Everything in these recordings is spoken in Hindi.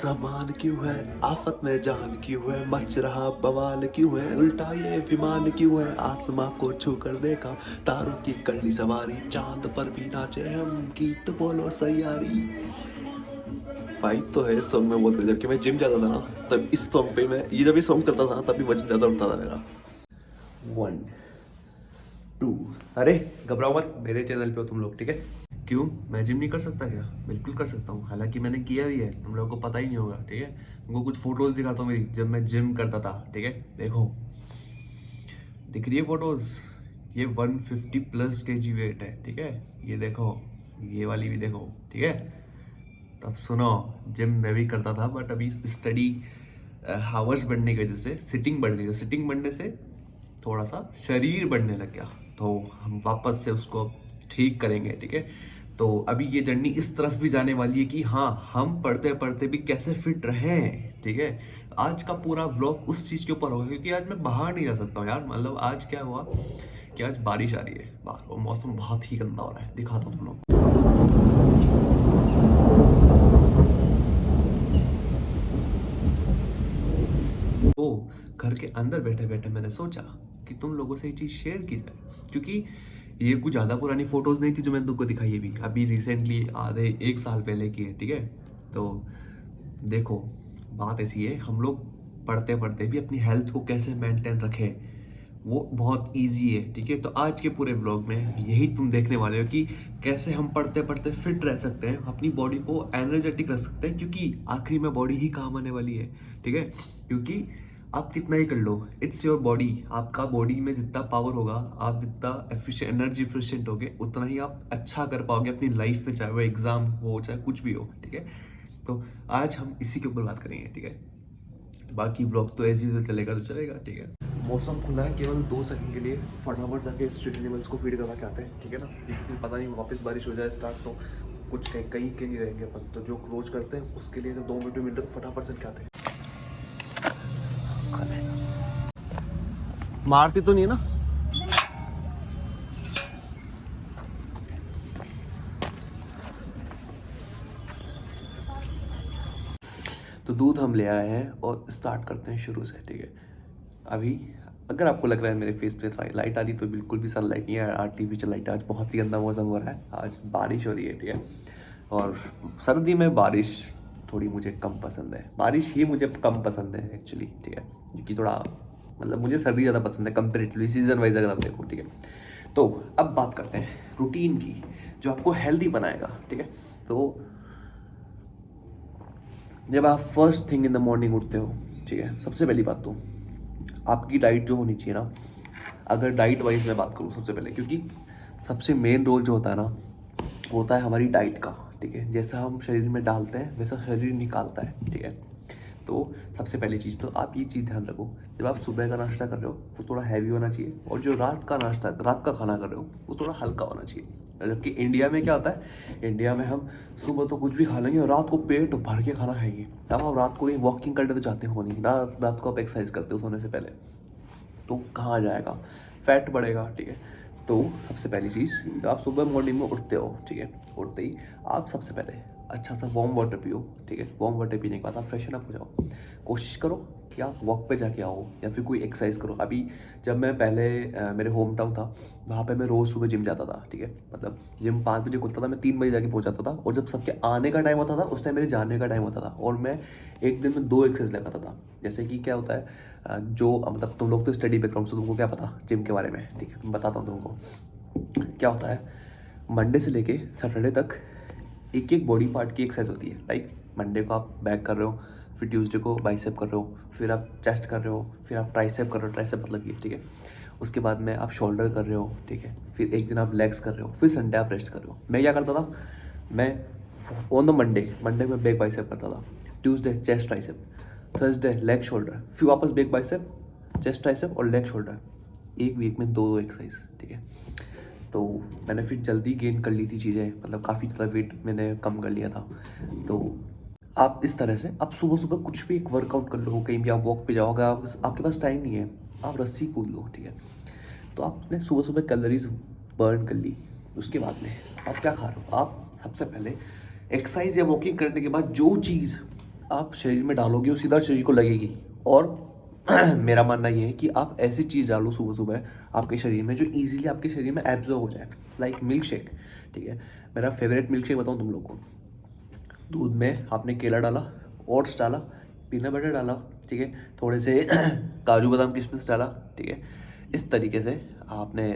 सामान क्यों है आफत में जान क्यों है मच रहा बवाल क्यों है उल्टा ये विमान क्यों है आसमां को छू कर देखा तारों की करनी सवारी चांद पर भी नाचे हम गीत बोलो सैयारी। फाइट तो है इस सॉन्ग में बहुत। जबकि मैं जिम जाता था ना तब इस सॉन्ग पे मैं ये जब ये सॉन्ग चलता था ना तभी वजन ज्यादा उठता था मेरा। 1 2 अरे घबराओ मत, मेरे चैनल पे हो तुम लोग, ठीक है। क्यों मैं जिम नहीं कर सकता क्या? बिल्कुल कर सकता हूँ, हालांकि मैंने किया भी है, तुम लोगों को पता ही नहीं होगा, ठीक है। तुमको कुछ फोटोज दिखाता हूँ मेरी जब मैं जिम करता था, ठीक है। देखो, दिख रही है फोटोज? ये 150+ kg वेट है, ठीक है। ये देखो, ये वाली भी देखो, ठीक है। तब सुनो, जिम मैं भी करता था बट अभी स्टडी हावर्स बढ़ने की वजह से सिटिंग बढ़ गई, तो सिटिंग बढ़ने से थोड़ा सा शरीर बढ़ने लग गया, तो हम वापस से उसको ठीक करेंगे, ठीक है। तो अभी ये जर्नी इस तरफ भी जाने वाली है कि हाँ, हम पढ़ते पढ़ते भी कैसे फिट रहें, ठीक है। आज का पूरा व्लॉग उस चीज़ के ऊपर होगा, क्योंकि आज मैं बाहर नहीं जा सकता हूँ यार। मतलब आज क्या हुआ कि आज बारिश आ रही है बाहर और मौसम बहुत ही गंदा हो रहा है, दिखाता हूँ तुम लोग। तो घर के अंदर बैठे बैठे मैंने सोचा कि तुम लोगों से ये चीज़ शेयर की जाए, क्योंकि ये कुछ ज़्यादा पुरानी फोटोज़ नहीं थी जो मैंने तुमको दिखाई है, अभी रिसेंटली आधे 1 साल पहले की है, ठीक है। तो देखो, बात ऐसी है, हम लोग पढ़ते पढ़ते भी अपनी हेल्थ को कैसे मेंटेन रखें वो बहुत इजी है, ठीक है। तो आज के पूरे व्लॉग में यही तुम देखने वाले हो कि कैसे हम पढ़ते पढ़ते फिट रह सकते हैं, अपनी बॉडी को एनर्जेटिक रख सकते हैं, क्योंकि आखिरी में बॉडी ही काम आने वाली है, ठीक है। क्योंकि आप कितना ही कर लो, इट्स योर बॉडी। आपका बॉडी में जितना पावर होगा, आप जितना एफिशिएंट एनर्जी एफिशिएंट होगे, उतना ही आप अच्छा कर पाओगे अपनी लाइफ में, चाहे वो एग्जाम हो चाहे कुछ भी हो, ठीक है। तो आज हम इसी के ऊपर बात करेंगे, ठीक है। बाकी ब्लॉग तो ऐसे ही चलेगा तो चलेगा, ठीक है। मौसम खुला है, केवल 2 सेकंड के लिए फटाफट जाके स्ट्रीट एनिमल्स को फीड करवा के आते हैं, ठीक है ना। क्योंकि फिर पता नहीं वापस बारिश हो जाए स्टार्ट, तो कुछ कहीं कहीं के नहीं रहेंगे अपन। तो जो क्लोज करते हैं उसके लिए तो 2 मिनट भी मिल रहे तो फटाफट से आते हैं। मारती तो नहीं है ना? तो दूध हम ले आए हैं और स्टार्ट करते हैं शुरू से, ठीक है। अभी अगर आपको लग रहा है मेरे फेस पे लाइट आ रही, तो बिल्कुल भी सनलाइट नहीं है, आर्टिफिशियल लाइट है। आज बहुत ही गंदा मौसम हो रहा है, आज बारिश हो रही है, ठीक है। और सर्दी में बारिश थोड़ी मुझे कम पसंद है, बारिश ही मुझे कम पसंद है एक्चुअली, ठीक है। क्योंकि थोड़ा मतलब मुझे सर्दी ज़्यादा पसंद है कंपेरेटिवली, सीजन वाइज अगर आप देखो, ठीक है। तो अब बात करते हैं रूटीन की, जो आपको हेल्दी बनाएगा, ठीक है। तो जब आप first thing in the morning उठते हो, ठीक है, सबसे पहली बात तो आपकी डाइट जो होनी चाहिए ना, अगर डाइट वाइज मैं बात करूँ सबसे पहले, क्योंकि सबसे मेन रोल जो होता है ना, वो होता है हमारी डाइट का, ठीक है। जैसा हम शरीर में डालते हैं वैसा शरीर निकालता है, ठीक है। तो सबसे पहली चीज़ तो आप ये चीज़ ध्यान रखो, जब आप सुबह का नाश्ता कर रहे हो वो थोड़ा हैवी होना चाहिए, और जो रात का नाश्ता, रात का खाना कर रहे हो वो थोड़ा हल्का होना चाहिए। जबकि इंडिया में क्या होता है, इंडिया में हम सुबह तो कुछ भी खा लेंगे और रात को पेट भर के खाना खाएंगे। तब आप रात को कहीं वॉकिंग करने तो जाते हो नहीं, रात को आप एक्सरसाइज करते हो सोने से पहले, तो कहाँ जाएगा, फैट बढ़ेगा, ठीक है। तो सबसे पहली चीज़, आप सुबह मॉर्निंग में उठते हो, ठीक है, उठते ही आप सबसे पहले अच्छा सा वार्म वाटर पियो, ठीक है। वार्म वाटर पीने के बाद आप फ्रेशन अप हो जाओ, कोशिश करो कि आप वॉक पे जाके आओ या फिर कोई एक्सरसाइज करो। अभी जब मैं पहले मेरे होम टाउन था, वहाँ पे मैं रोज़ सुबह जिम जाता था, ठीक है। मतलब जिम 5 बजे खुलता था, मैं 3 बजे जाके पहुँच जाता था, और जब सबके आने का टाइम होता था उस टाइम मेरे जाने का टाइम होता था, और मैं एक दिन में 2 एक्सरसाइज लगाता था। जैसे कि क्या होता है, जो मतलब तुम लोग तो स्टडी बैकग्राउंड से तुमको क्या पता जिम के बारे में, ठीक है, मैं बताता हूँ तुमको क्या होता है। मंडे से लेके सैटरडे तक एक एक बॉडी पार्ट की एक्सरसाइज होती है। लाइक मंडे को आप बैक कर रहे हो, फिर ट्यूसडे को बाइसेप कर रहे हो, फिर आप चेस्ट कर रहे हो, फिर आप ट्राइसेप कर रहे हो, ट्राइसेप मतलब ये, ठीक है। उसके बाद में आप शोल्डर कर रहे हो, ठीक है। फिर एक दिन आप लेग्स कर रहे हो, फिर संडे आप रेस्ट कर रहे हो। मैं क्या करता था, मैं ऑन द मंडे में बैक बाइसेप करता था, Tuesday chest tricep, Thursday leg shoulder, फिर वापस बैक बाइसेप, चेस्ट ट्राइसेप और लेग शोल्डर। एक वीक में 2 एक्सरसाइज, ठीक है। तो मैंने फिर जल्दी गेन कर ली थी चीज़ें, मतलब काफ़ी ज़्यादा वेट मैंने कम कर लिया था। तो आप इस तरह से आप सुबह सुबह कुछ भी एक वर्कआउट कर लो, कहीं भी आप वॉक पे जाओ, अगर आपके पास टाइम नहीं है आप रस्सी कूद लो, ठीक है। तो आपने सुबह सुबह कैलोरीज बर्न कर ली। उसके बाद में आप क्या खा रहे हो, आप सबसे पहले एक्सरसाइज या वॉकिंग करने के बाद जो चीज़ आप शरीर में डालोगे वो सीधा शरीर को लगेगी। और मेरा मानना ये है कि आप ऐसी चीज़ डालो सुबह सुबह आपके शरीर में जो इजीली आपके शरीर में एब्जॉर्ब हो जाए, लाइक मिल्क शेक। ठीक है, मेरा फेवरेट मिल्क शेक बताऊँ तुम लोग को। दूध में आपने केला डाला, ओट्स डाला, पीनट बटर डाला, ठीक है, थोड़े से काजू बादाम किशमिश डाला, ठीक है। इस तरीके से आपने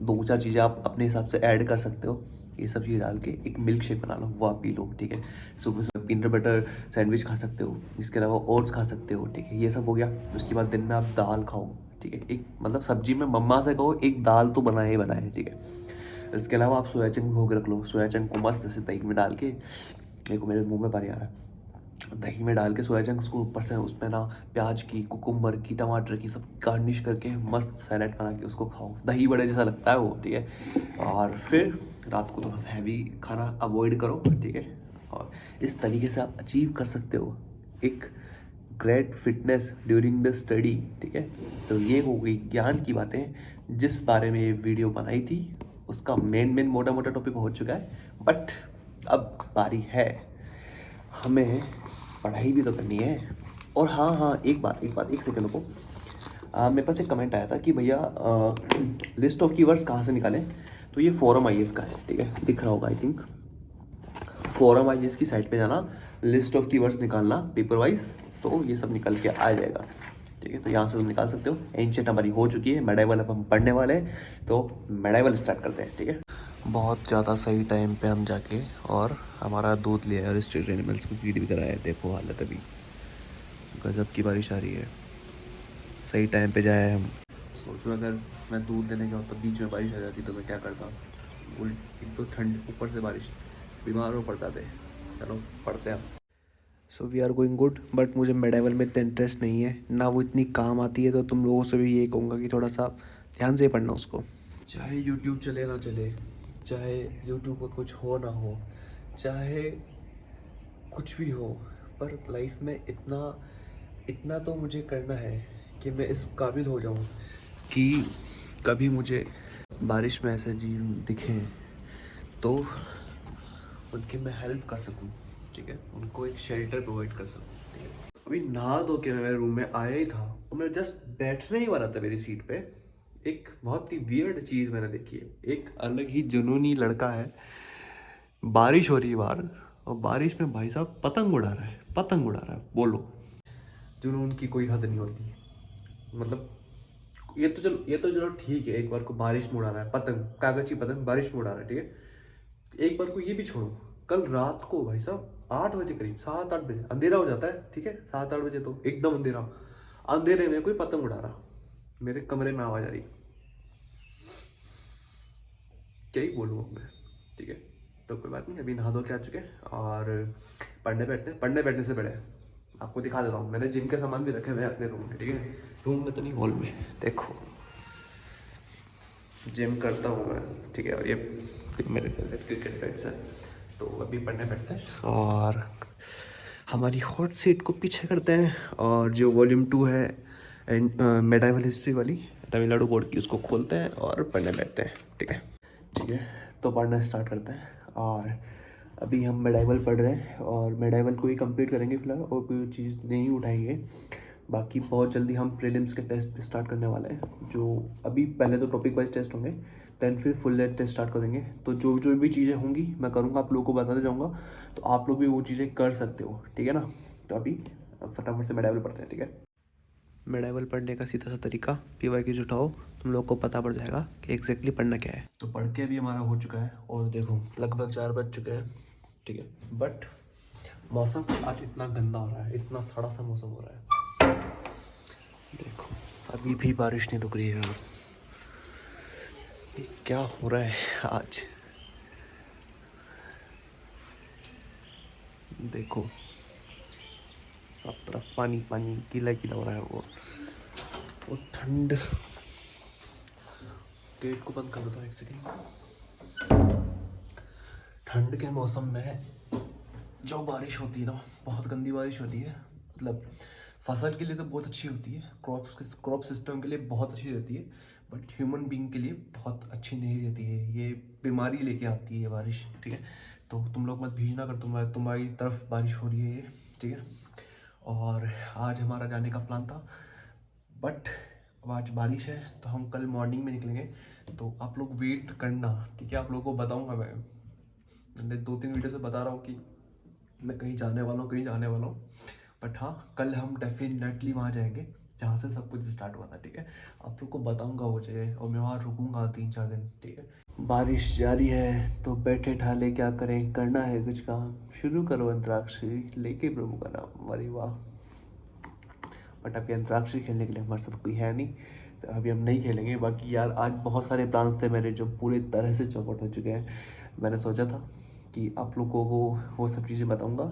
दो चार चीज़ें आप अपने हिसाब से ऐड कर सकते हो। ये सब चीज़ डाल के एक मिल्क शेक बना लो, वो आप पी लो, ठीक है। सुबह सुबह पीनट बटर सैंडविच खा सकते हो, इसके अलावा ओट्स खा सकते हो, ठीक है। ये सब हो गया। उसके बाद दिन में आप दाल खाओ, ठीक है। एक मतलब सब्जी में मम्मा से कहो एक दाल तो बनाए ही बनाए, ठीक है। इसके अलावा आप सोया चंक भिगो के रख लो। सोया चंक को मस्त ऐसे दही में डाल के, देखो मेरे मुंह में पानी आ रहा है, दही में डाल के सोया चंक्स को ऊपर से उसमें ना प्याज की, कुकुम्बर की, टमाटर की सब गार्निश करके मस्त सैलेड बना के उसको खाओ। दही बड़े जैसा लगता है वो, ठीक है। और फिर रात को थोड़ा सा हैवी खाना अवॉइड करो, ठीक है। और इस तरीके से आप अचीव कर सकते हो एक great fitness during the study, ठीक है। तो ये हो गई ज्ञान की बातें जिस बारे में ये वीडियो बनाई थी। उसका मेन मोटा मोटा टॉपिक हो चुका है, बट अब बारी है हमें पढ़ाई भी तो करनी है। और हाँ, एक सेकंड को, मेरे पास एक कमेंट आया था कि भैया लिस्ट ऑफ कीवर्ड्स कहाँ से निकालें। तो ये फोरम आईएएस का है, ठीक है, दिख रहा होगा आई थिंक। फोरम आईएएस की साइट पे जाना, लिस्ट ऑफ कीवर्ड्स निकालना पेपर वाइज, तो ये सब निकल के आ जाएगा, ठीक है। तो यहाँ से तुम निकाल सकते हो। एंशिएंट हमारी हो चुकी है, मेडाइवल अब हम पढ़ने वाले हैं, तो मेडाइवल स्टार्ट करते हैं, ठीक है। बहुत ज़्यादा सही टाइम पे हम जाके और हमारा दूध लिया और स्ट्रीट एनिमल्स को फीड भी कराया। देखो हालत अभी गजब की बारिश आ रही है, सही टाइम पे जाए हम। सोचो अगर मैं दूध देने गया तो बीच में बारिश आ जाती तो मैं क्या करता। एक तो ठंड ऊपर से बारिश, बीमार हो पड़ जाते। चलो पढ़ते हैं। So we are going good, but मुझे मेडाइवल में इतना इंटरेस्ट नहीं है ना, वो इतनी काम आती है। तो तुम लोगों से भी यही कहूँगा कि थोड़ा सा ध्यान से पढ़ना उसको। चाहे यूट्यूब चले ना चले, चाहे यूट्यूब पर कुछ हो ना हो, चाहे कुछ भी हो, पर लाइफ में इतना इतना तो मुझे करना है कि मैं इस काबिल हो जाऊँ कि कभी मुझे बारिश में ऐसे जीव दिखें तो उनकी मैं हेल्प कर सकूँ, ठीक है। उनको एक शेल्टर प्रोवाइड कर सकूँ, ठीक है। अभी नहा धो के मैं मेरे रूम में आया ही था और मैं जस्ट बैठने ही वाला था मेरी सीट पे। एक बहुत ही वियर्ड चीज़ मैंने देखी है। एक अलग ही जुनूनी लड़का है, बारिश हो रही है बाहर और बारिश में भाई साहब पतंग उड़ा रहा है, पतंग उड़ा रहा है। बोलो जुनून की कोई हद नहीं होती। मतलब ये तो चलो ठीक है, एक बार को बारिश में उड़ा रहा है पतंग, कागज की पतंग बारिश में उड़ा रहा है, ठीक है। एक बार को ये भी छोड़ो, कल रात को भाई साहब 8 बजे करीब, 7-8 बजे अंधेरा हो जाता है, ठीक है। 7-8 बजे तो एकदम अंधेरा, अंधेरे में कोई पतंग उड़ा रहा, मेरे कमरे में आवाज आ रही, क्या ही बोलूँ अब मैं, ठीक है। तो कोई बात नहीं, अभी नहा धो के आ चुके हैं और पढ़ने बैठने से पहले आपको दिखा देता हूँ। मैंने जिम के सामान भी रखे हुए हैं अपने रूम में, ठीक है। रूम में तो नहीं, हॉल में। देखो जिम करता हूँ मैं, ठीक है। और ये मेरे फेवरेट क्रिकेट बैट्स हैं। तो अभी पढ़ने बैठते हैं और हमारी हॉट सीट को पीछे करते हैं और जो वॉल्यूम 2 है एंड मेडाइवल हिस्ट्री वाली तमिलनाडु बोर्ड की, उसको खोलते हैं और पढ़ने बैठते हैं, ठीक है। ठीक है, तो पढ़ना स्टार्ट करते हैं। और अभी हम मेडाइवल पढ़ रहे हैं और मेडाइवल को ही कंप्लीट करेंगे फिलहाल, और कोई चीज़ नहीं उठाएंगे। बाकी बहुत जल्दी हम प्रीलिम्स के टेस्ट पे स्टार्ट करने वाले हैं, जो अभी पहले तो टॉपिक वाइज टेस्ट होंगे, देन फिर फुल लेट टेस्ट स्टार्ट करेंगे। तो जो जो भी चीज़ें होंगी मैं करूँगा, आप लोगों को बताते जाऊँगा, तो आप लोग भी वो चीज़ें कर सकते हो, ठीक है ना। तो अभी फटाफट से मेडाइवल पढ़ते हैं, ठीक है। मेडाइवल पढ़ने का सीधा सा तरीका, PYQs उठाओ, तुम लोग को पता पड़ जाएगा कि एग्जैक्टली पढ़ना क्या है। तो पढ़ के अभी हमारा हो चुका है और देखो लगभग 4 बज चुके हैं, ठीक है। बट मौसम आज इतना गंदा हो रहा है, इतना सड़ा सा मौसम हो रहा है। देखो अभी भी बारिश नहीं रुक रही है यार, ये क्या हो रहा है आज। देखो सब तरफ पानी पानी, गीला गीला हो रहा है। वो ठंड, गेट को बंद कर दो एक सेकेंड। ठंड के मौसम में जो बारिश होती है ना, बहुत गंदी बारिश होती है। मतलब फसल के लिए तो बहुत अच्छी होती है, क्रॉप सिस्टम के लिए बहुत अच्छी रहती है, बट ह्यूमन बीइंग के लिए बहुत अच्छी नहीं रहती है। ये बीमारी लेके आती है ये बारिश, ठीक है। तो तुम लोग मत भीजना अगर तुम्हारी तरफ बारिश हो रही है ये, ठीक है। और आज हमारा जाने का प्लान था, बट अब आज बारिश है तो हम कल मॉर्निंग में निकलेंगे। तो आप लोग वेट करना, ठीक है? आप लोगों को बताऊंगा मैंने 2-3 वीडियो से बता रहा हूँ कि मैं कहीं जाने वाला हूँ, कहीं जाने वाला हूँ। बट हाँ, कल हम डेफिनेटली वहाँ जाएंगे जहाँ से सब कुछ स्टार्ट हुआ था, ठीक है? आप लोग को बताऊंगा वो जगह, और मैं वहाँ रुकूंगा 3-4 दिन, ठीक है? बारिश जारी है तो बैठे ठाले क्या करें, करना है कुछ काम, शुरू करो अंतराक्षरी लेके प्रभु का नाम। अरे वाह! बट अभी अंतराक्षरी खेलने के लिए हमारे साथ कोई है नहीं, तो अभी हम नहीं खेलेंगे। बाकी यार आज बहुत सारे प्लान्स थे मेरे जो पूरी तरह से चौपट हो चुके हैं। मैंने सोचा था कि आप लोगों को वो सब चीज़ें बताऊंगा,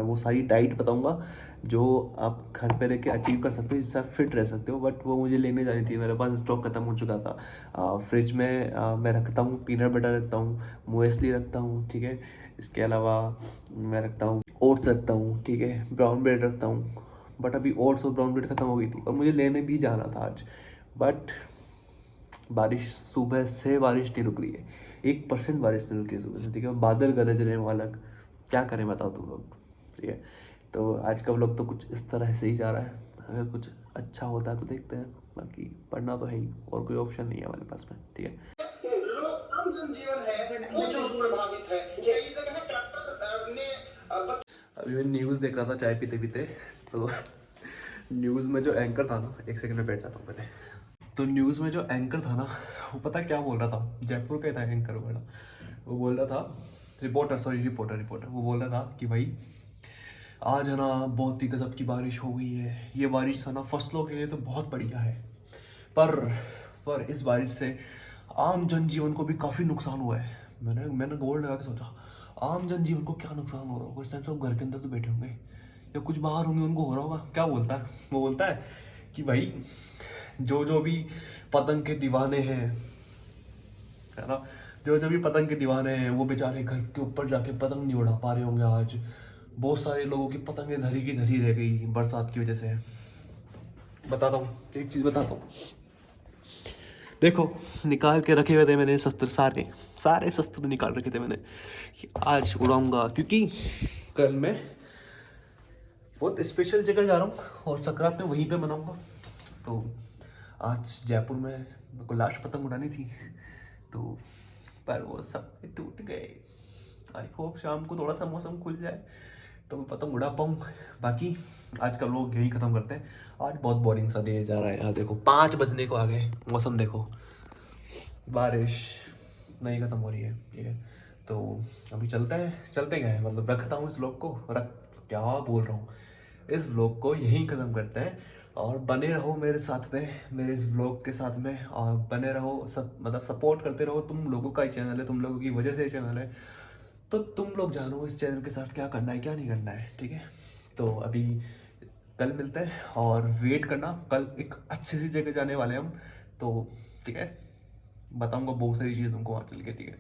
वो सारी डाइट बताऊंगा जो आप घर पे रह के अचीव कर सकते हो, जिससे आप फिट रह सकते हो। बट वो मुझे लेने जानी थी, मेरे पास स्टॉक खत्म हो चुका था। फ्रिज में मैं रखता हूँ पीनट बटर रखता हूँ, मुएस्ली रखता हूँ, ठीक है? इसके अलावा मैं रखता हूँ ओट्स रखता हूँ, ठीक है? ब्राउन ब्रेड रखता हूँ। बट अभी ओट्स और ब्राउन ब्रेड खत्म हो गई थी और मुझे लेने भी जाना था आज। बट बारिश, सुबह से बारिश नहीं रुक रही है, 1% बारिश नहीं रुकी है सुबह से, ठीक है? बादल गरज रहे हैं वहाँ अलग, क्या करें बताओ तुम लोग, ठीक है? तो आज का व्लॉग तो कुछ इस तरह से ही जा रहा है। अगर कुछ अच्छा होता है तो देखते हैं, बाकी पढ़ना तो है ही, और कोई ऑप्शन नहीं है हमारे पास में, ठीक है? लोग आम जनजीवन है वो जो प्रभावित है, कई जगह ट्रैक्टर ने अभी मैं न्यूज़ देख रहा था चाय पीते पीते, तो न्यूज़ में जो एंकर था ना, एक सेकंड में बैठ जाता हूँ पहले। तो न्यूज़ में जो एंकर था ना, वो पता क्या बोल रहा था? जयपुर का ही था एंकर वाला। वो बोल रहा था, रिपोर्टर वो बोल रहा था कि भाई आज है ना बहुत ही गजब की बारिश हो गई है, ये बारिश है ना फसलों के लिए तो बहुत बढ़िया है, पर इस बारिश से आम जनजीवन को भी काफ़ी नुकसान हुआ है। मैंने गौर लगा के सोचा, आम जनजीवन को क्या नुकसान हो रहा होगा? इस टाइम सब घर के अंदर तो बैठे होंगे या कुछ बाहर होंगे, उनको हो रहा होगा। क्या बोलता है वो? बोलता है कि भाई जो जो भी पतंग के दीवाने हैं, है ना, जो जो भी पतंग के दीवाने हैं वो बेचारे घर के ऊपर जाके पतंग नहीं उड़ा पा रहे होंगे आज। बहुत सारे लोगों की पतंगें धरी की धरी रह गई बरसात की वजह से। बताता हूँ, एक चीज़ बताता हूँ, देखो निकाल के रखे हुए थे मैंने शस्त्र, सारे शस्त्र निकाल रखे थे मैंने कि आज उड़ाऊंगा, क्योंकि कल मैं बहुत स्पेशल जगह जा रहा हूँ और संक्रांत में वहीं पे मनाऊंगा। तो आज जयपुर में मेरे को लास्ट पतंग उड़ानी थी, तो पर वो सब टूट गए। आई होप शाम को थोड़ा सा मौसम खुल जाए तो मैं पतंग उड़ा पाऊँ। बाकी आज का लोग यही ख़त्म करते हैं। आज बहुत बोरिंग सा डे जा रहा है। यहाँ देखो 5 बजने को आ गए, मौसम देखो, बारिश नहीं ख़त्म हो रही है, ठीक है? तो अभी चलते गए, मतलब रखता हूँ इस व्लॉग को, क्या बोल रहा हूँ, इस व्लॉग को यहीं ख़त्म करते हैं। और बने रहो मेरे साथ में, मेरे इस व्लॉग के साथ में, और बने रहो सब, मतलब सपोर्ट करते रहो। तुम लोगों का ही चैनल है, तुम लोगों की वजह से ये चैनल है, तो तुम लोग जानो इस चैनल के साथ क्या करना है क्या नहीं करना है, ठीक है? तो अभी कल मिलते हैं और वेट करना, कल एक अच्छी सी जगह जाने वाले हैं हम, तो ठीक है? बताऊंगा बहुत सारी चीज़ें तुमको वहाँ चल के, ठीक है?